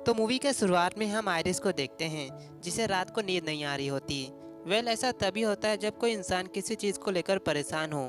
तो मूवी के शुरुआत में हम आयरिस को देखते हैं जिसे रात को नींद नहीं आ रही होती। ऐसा तभी होता है जब कोई इंसान किसी चीज़ को लेकर परेशान हो।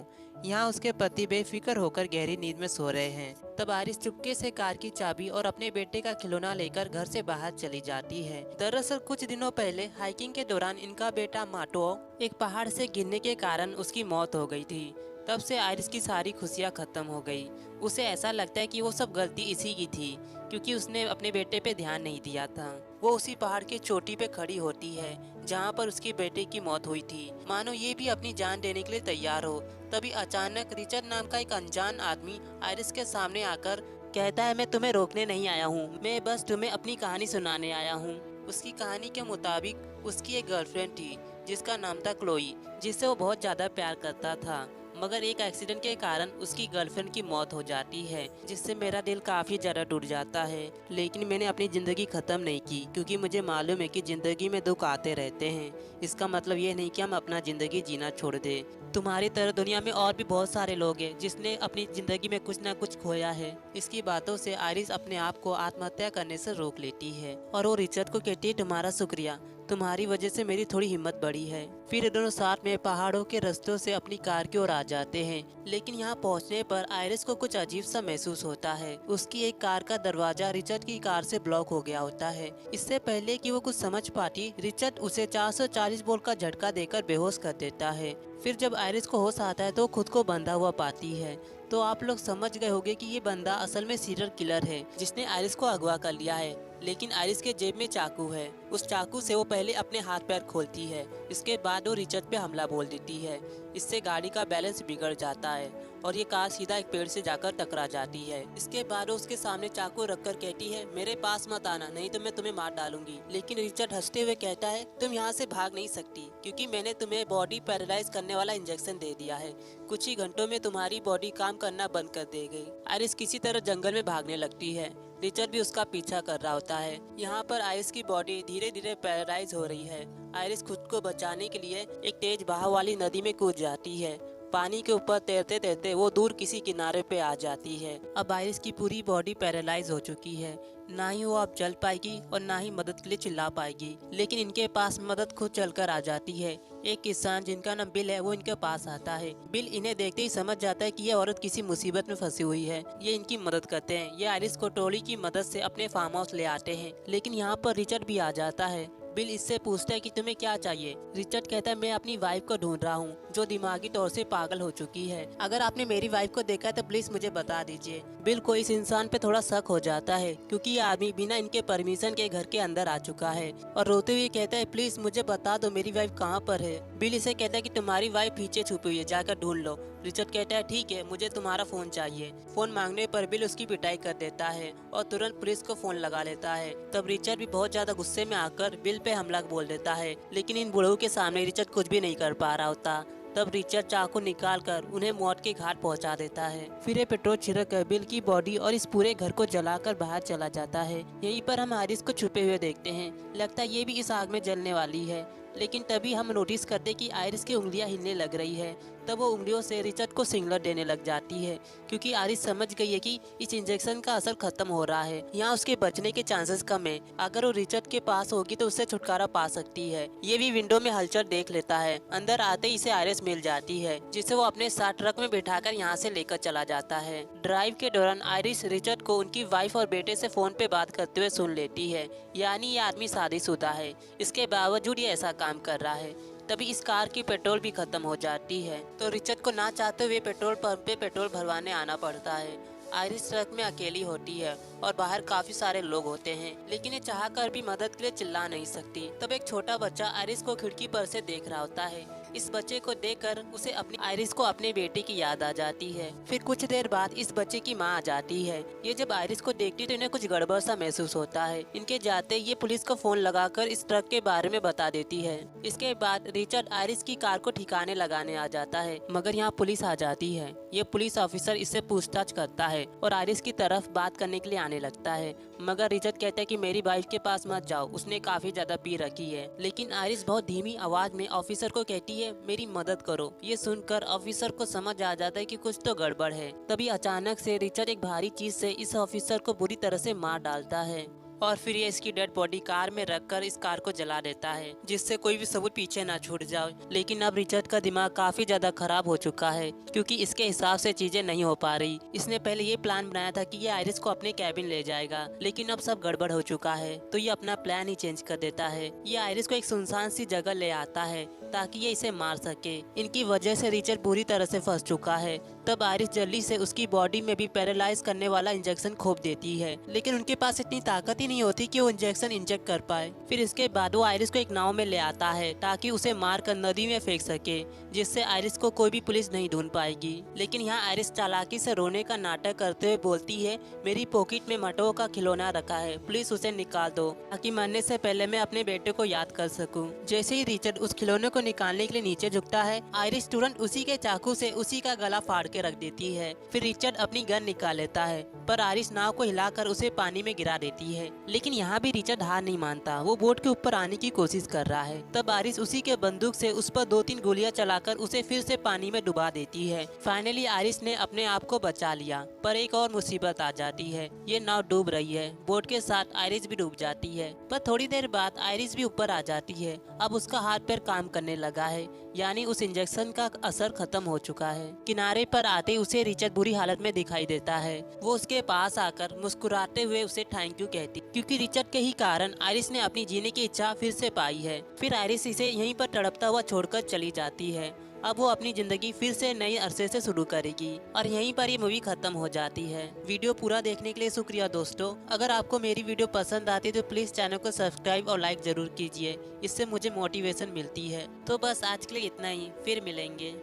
यहाँ उसके पति बेफिक्र होकर गहरी नींद में सो रहे हैं। तब आयरिस चुपके से कार की चाबी और अपने बेटे का खिलौना लेकर घर से बाहर चली जाती है। दरअसल कुछ दिनों पहले हाइकिंग के दौरान इनका बेटा माटो एक पहाड़ से गिरने के कारण उसकी मौत हो गई थी। तब से आयरिस की सारी खुशियाँ खत्म हो गई। उसे ऐसा लगता है कि वो सब गलती इसी की थी, क्योंकि उसने अपने बेटे पे ध्यान नहीं दिया था। वो उसी पहाड़ की चोटी पे खड़ी होती है जहाँ पर उसके बेटे की मौत हुई थी, मानो ये भी अपनी जान देने के लिए तैयार हो। तभी अचानक रिचर्ड नाम का एक अनजान आदमी आयरिस के सामने आकर कहता है, मैं तुम्हें रोकने नहीं आया हूँ, मैं बस तुम्हें अपनी कहानी सुनाने आया हूँ। उसकी कहानी के मुताबिक उसकी एक गर्लफ्रेंड थी जिसका नाम था क्लोई, जिससे वो बहुत ज्यादा प्यार करता था। मगर एक एक्सीडेंट के कारण उसकी गर्लफ्रेंड की मौत हो जाती है, जिससे मेरा दिल काफ़ी ज़्यादा टूट जाता है। लेकिन मैंने अपनी ज़िंदगी ख़त्म नहीं की, क्योंकि मुझे मालूम है कि ज़िंदगी में दुख आते रहते हैं। इसका मतलब ये नहीं कि हम अपना ज़िंदगी जीना छोड़ दें। तुम्हारी तरह दुनिया में और भी बहुत सारे लोग हैं जिसने अपनी ज़िंदगी में कुछ ना कुछ खोया है। इसकी बातों से आयरिस अपने आप को आत्महत्या करने से रोक लेती है और वो रिचर्ड को कहती है, तुम्हारा शुक्रिया, तुम्हारी वजह से मेरी थोड़ी हिम्मत बढ़ी है। फिर ये दोनों साथ में पहाड़ों के रास्तों से अपनी कार की ओर आ जाते हैं। लेकिन यहाँ पहुँचने पर आयरिस को कुछ अजीब सा महसूस होता है। उसकी एक कार का दरवाजा रिचर्ड की कार से ब्लॉक हो गया होता है। इससे पहले कि वो कुछ समझ पाती, रिचर्ड उसे 440 वोल्ट का झटका देकर बेहोश कर देता है। फिर जब आयरिस को होश आता है तो खुद को बंधा हुआ पाती है। तो आप लोग समझ गए होंगे कि ये बंदा असल में सीरियल किलर है जिसने आयरिस को अगवा कर लिया है। लेकिन आयरिस के जेब में चाकू है। उस चाकू से वो पहले अपने हाथ पैर खोलती है, इसके बाद वो रिचर्ड पे हमला बोल देती है। इससे गाड़ी का बैलेंस बिगड़ जाता है और ये कार सीधा एक पेड़ से जाकर टकरा जाती है। इसके बाद वो उसके सामने चाकू रखकर कहती है, मेरे पास मत आना, नहीं तो मैं तुम्हें मार डालूंगी। लेकिन रिचर्ड हंसते हुए कहता है, तुम यहाँ से भाग नहीं सकती, क्योंकि मैंने तुम्हें बॉडी पैरालाइज करने वाला इंजेक्शन दे दिया है। कुछ ही घंटों में तुम्हारी बॉडी काम करना बंद कर देगी। आयरिस किसी तरह जंगल में भागने लगती है। रिचर्ड भी उसका पीछा कर रहा होता है। यहाँ पर आयरिस की बॉडी धीरे धीरे पैरालाइज हो रही है। आयरिस खुद को बचाने के लिए एक तेज बहाव वाली नदी में कूद जाती है। पानी के ऊपर तैरते तैरते वो दूर किसी किनारे पे आ जाती है। अब आयरिस की पूरी बॉडी पैरालाइज हो चुकी है। ना ही वो अब चल पाएगी और ना ही मदद के लिए चिल्ला पाएगी। लेकिन इनके पास मदद खुद चलकर आ जाती है। एक किसान जिनका नाम बिल है वो इनके पास आता है। बिल इन्हें देखते ही समझ जाता है कि ये औरत किसी मुसीबत में फंसी हुई है। ये इनकी मदद करते हैं। ये आयरिस को ट्रॉली की मदद से अपने फार्म हाउस ले आते हैं। लेकिन यहाँ पर रिचर्ड भी आ जाता है। बिल इससे पूछता है कि तुम्हें क्या चाहिए। रिचर्ड कहता है, मैं अपनी वाइफ को ढूंढ रहा हूँ जो दिमागी तौर से पागल हो चुकी है। अगर आपने मेरी वाइफ को देखा है तो प्लीज मुझे बता दीजिए। बिल को इस इंसान पे थोड़ा शक हो जाता है, क्योंकि ये आदमी बिना इनके परमिशन के घर के अंदर आ चुका है और रोते हुए कहता है, प्लीज मुझे बता दो मेरी वाइफ कहाँ पर है। बिल इसे कहता है कि तुम्हारी वाइफ पीछे छुपी हुई है, जाकर ढूंढ लो। रिचर्ड कहता है, ठीक है, मुझे तुम्हारा फोन चाहिए। फोन मांगने पर बिल उसकी पिटाई कर देता है और तुरंत पुलिस को फोन लगा लेता है। तब रिचर्ड भी बहुत ज्यादा गुस्से में आकर बिल पे हमला बोल देता है। लेकिन इन बुढ़ऊ के सामने रिचर्ड कुछ भी नहीं कर पा रहा होता। तब रिचर्ड चाकू निकालकर उन्हें मौत के घाट पहुंचा देता है। फिर ये पेट्रोल छिड़क कर बिल की बॉडी और इस पूरे घर को जलाकर बाहर चला जाता है। यहीं पर हम आयरिस को छुपे हुए देखते हैं। लगता है ये भी इस आग में जलने वाली है। लेकिन तभी हम नोटिस करते कि आयरिस की उंगलियां हिलने लग रही है। तब वो उंगलियों से रिचर्ड को सिग्नल देने लग जाती है, क्योंकि आयरिस समझ गई है कि इस इंजेक्शन का असर खत्म हो रहा है। यहाँ उसके बचने के चांसेस कम है। अगर वो रिचर्ड के पास होगी तो उससे छुटकारा पा सकती है। ये भी विंडो में हलचल देख लेता है। अंदर आते ही इसे आयरिस मिल जाती है, जिसे वो अपने साथ ट्रक में बिठाकर यहाँ से लेकर चला जाता है। ड्राइव के दौरान आयरिस रिचर्ड को उनकी वाइफ और बेटे से फोन पे बात करते हुए सुन लेती है। यानी ये आदमी शादीशुदा है, इसके बावजूद ये ऐसा काम कर रहा है। तभी इस कार की पेट्रोल भी खत्म हो जाती है, तो रिचर्ड को ना चाहते हुए पेट्रोल पंप पे पेट्रोल भरवाने आना पड़ता है। आयरिस ट्रक में अकेली होती है और बाहर काफी सारे लोग होते हैं, लेकिन ये चाहकर भी मदद के लिए चिल्ला नहीं सकती। तब एक छोटा बच्चा आयरिस को खिड़की पर से देख रहा होता है। इस बच्चे को देखकर उसे अपनी आयरिस को अपने बेटे की याद आ जाती है। फिर कुछ देर बाद इस बच्चे की माँ आ जाती है। ये जब आयरिस को देखती तो इन्हें कुछ गड़बड़ सा महसूस होता है। इनके जाते ये पुलिस को फोन लगाकर इस ट्रक के बारे में बता देती है। इसके बाद रिचर्ड आयरिस की कार को ठिकाने लगाने आ जाता है, मगर यहाँ पुलिस आ जाती है। ये पुलिस ऑफिसर इससे पूछताछ करता है और आयरिस की तरफ बात करने के लिए आने लगता है, मगर रिचर्ड कहता है कि मेरी वाइफ के पास मत जाओ, उसने काफी ज्यादा पी रखी है। लेकिन आयरिस बहुत धीमी आवाज में ऑफिसर को कहती है, मेरी मदद करो। ये सुनकर ऑफिसर को समझ आ जाता है कि कुछ तो गड़बड़ है। तभी अचानक से रिचर्ड एक भारी चीज से इस ऑफिसर को बुरी तरह से मार डालता है और फिर ये इसकी डेड बॉडी कार में रखकर इस कार को जला देता है, जिससे कोई भी सबूत पीछे ना छूट जाए। लेकिन अब रिचर्ड का दिमाग काफी ज्यादा खराब हो चुका है, क्योंकि इसके हिसाब से चीजें नहीं हो पा रही। इसने पहले ये प्लान बनाया था कि ये आयरिस को अपने कैबिन ले जाएगा, लेकिन अब सब गड़बड़ हो चुका है, तो ये अपना प्लान ही चेंज कर देता है। ये आयरिस को एक सुनसान सी जगह ले आता है ताकि ये इसे मार सके। इनकी वजह से रिचर्ड बुरी तरह से फंस चुका है। तब आयरिस जल्दी से उसकी बॉडी में भी पैरालाइज करने वाला इंजेक्शन खोप देती है, लेकिन उनके पास इतनी ताकत ही नहीं होती कि वो इंजेक्शन इंजेक्ट कर पाए। फिर इसके बाद वो आयरिस को एक नाव में ले आता है ताकि उसे मार कर नदी में फेंक सके, जिससे आयरिस को कोई भी पुलिस नहीं ढूंढ पाएगी। लेकिन यहाँ आयरिस चालाकी से रोने का नाटक करते हुए बोलती है, मेरी पॉकेट में मटो का खिलौना रखा है, प्लीज उसे निकाल दो ताकि मरने से पहले मैं अपने बेटे को याद कर सकूं। जैसे ही रिचर्ड उस खिलौने को निकालने के लिए नीचे झुकता है, आयरिस तुरंत उसी के चाकू से उसी का गला फाड़ के रख देती है। फिर रिचर्ड अपनी गन निकाल लेता है, पर आयरिस नाव को हिलाकर उसे पानी में गिरा देती है। लेकिन यहाँ भी रिचर्ड हार नहीं मानता, वो बोट के ऊपर आने की कोशिश कर रहा है। तब आयरिस उसी के बंदूक से उस पर 2-3 गोलियां चलाकर उसे फिर से पानी में डुबा देती है। फाइनली आयरिस ने अपने आप को बचा लिया, पर एक और मुसीबत आ जाती है। ये नाव डूब रही है, बोट के साथ आयरिस भी डूब जाती है। पर थोड़ी देर बाद आयरिस भी ऊपर आ जाती है। अब उसका हाथ पैर काम करने लगा है, यानी उस इंजेक्शन का असर खत्म हो चुका है। किनारे पर आते ही उसे रिचर्ड बुरी हालत में दिखाई देता है। वो उसके पास आकर मुस्कुराते हुए उसे थैंक यू कहती, क्योंकि रिचर्ड के ही कारण आयरिस ने अपनी जीने की इच्छा फिर से पाई है। फिर आयरिस इसे यहीं पर तड़पता हुआ छोड़कर चली जाती है। अब वो अपनी जिंदगी फिर से नई अरसे से शुरू करेगी। और यहीं पर ये मूवी खत्म हो जाती है। वीडियो पूरा देखने के लिए शुक्रिया दोस्तों। अगर आपको मेरी वीडियो पसंद आती है तो प्लीज चैनल को सब्सक्राइब और लाइक जरूर कीजिए, इससे मुझे मोटिवेशन मिलती है। तो बस आज के लिए इतना ही, फिर मिलेंगे।